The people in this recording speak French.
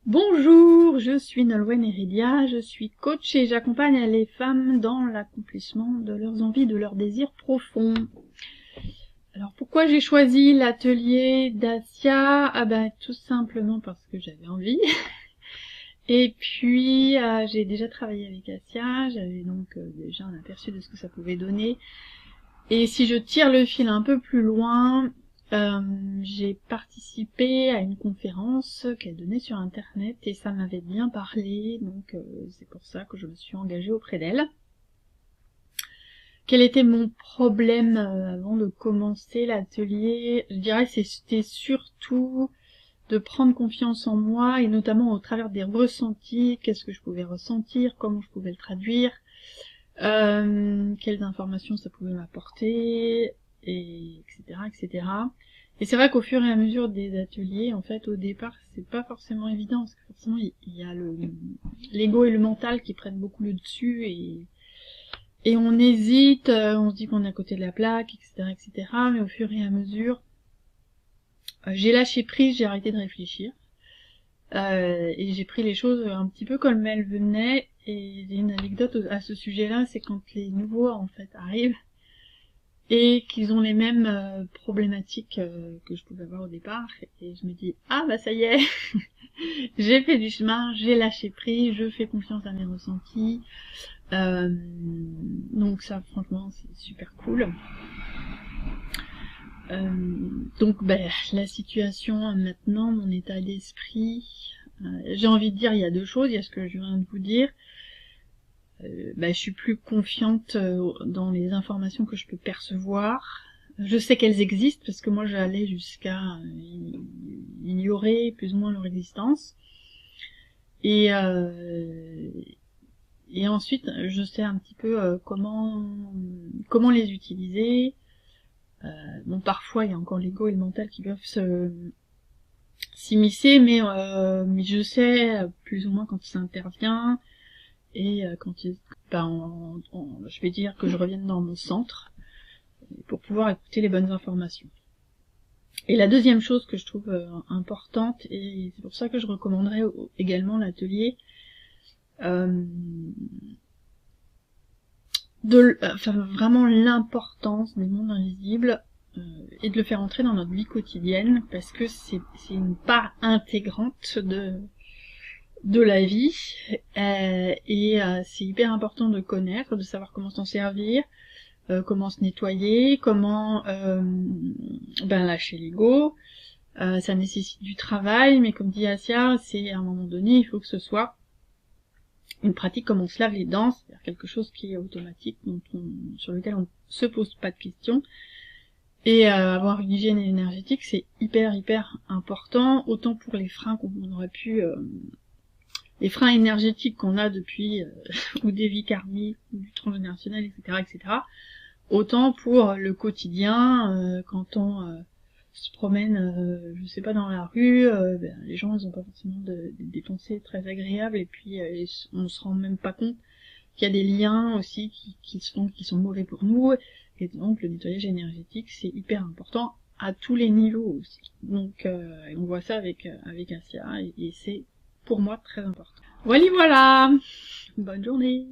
Bonjour, je suis Nolwenn Heridia, je suis coach et j'accompagne les femmes dans l'accomplissement de leurs envies, de leurs désirs profonds. Alors pourquoi j'ai choisi l'atelier d'Asia? Tout simplement parce que j'avais envie. Et puis j'ai déjà travaillé avec Asia, j'avais donc déjà un aperçu de ce que ça pouvait donner. Et si je tire le fil un peu plus loin, j'ai participé à une conférence qu'elle donnait sur internet et ça m'avait bien parlé, donc c'est pour ça que je me suis engagée auprès d'elle. Quel était mon problème avant de commencer l'atelier? Je dirais que c'était surtout de prendre confiance en moi et notamment au travers des ressentis, qu'est-ce que je pouvais ressentir, comment je pouvais le traduire, quelles informations ça pouvait m'apporter, et etc., etc. Et c'est vrai qu'au fur et à mesure des ateliers, en fait, au départ, c'est pas forcément évident, parce que forcément, il y a l'ego et le mental qui prennent beaucoup le dessus, et on hésite, on se dit qu'on est à côté de la plaque, etc., etc., mais au fur et à mesure, j'ai lâché prise, j'ai arrêté de réfléchir, et j'ai pris les choses un petit peu comme elles venaient, et j'ai une anecdote à ce sujet-là, c'est quand les nouveaux, en fait, arrivent, et qu'ils ont les mêmes problématiques que je pouvais avoir au départ, et je me dis, ça y est, j'ai fait du chemin, j'ai lâché prise, je fais confiance à mes ressentis, donc ça, franchement, c'est super cool. Donc, la situation maintenant, mon état d'esprit, j'ai envie de dire, il y a deux choses, il y a ce que je viens de vous dire, je suis plus confiante dans les informations que je peux percevoir. Je sais qu'elles existent parce que moi j'allais jusqu'à ignorer plus ou moins leur existence. Et ensuite je sais un petit peu comment les utiliser. Parfois il y a encore l'ego et le mental qui peuvent s'immiscer, mais je sais plus ou moins quand ça intervient. Et quand je vais dire que je revienne dans mon centre pour pouvoir écouter les bonnes informations. Et la deuxième chose que je trouve importante, et c'est pour ça que je recommanderais également l'atelier, vraiment l'importance des mondes invisibles et de le faire entrer dans notre vie quotidienne, parce que c'est une part intégrante de la vie, et c'est hyper important de connaître, de savoir comment s'en servir, comment se nettoyer, comment lâcher l'ego. Ça nécessite du travail, mais comme dit Asia, c'est à un moment donné, il faut que ce soit une pratique comme on se lave les dents, c'est-à-dire quelque chose qui est automatique, sur lequel on se pose pas de questions. Et avoir une hygiène énergétique, c'est hyper important, autant pour les freins qu'on aurait pu les freins énergétiques qu'on a depuis ou des vies karmiques, ou du transgénérationnel, etc., autant pour le quotidien, quand on se promène, je sais pas, dans la rue, les gens ils ont pas forcément des pensées très agréables, et puis on se rend même pas compte qu'il y a des liens aussi qui sont mauvais pour nous, et donc le nettoyage énergétique c'est hyper important à tous les niveaux aussi. Donc on voit ça avec Asia, et c'est pour moi très important. Voilà, bonne journée.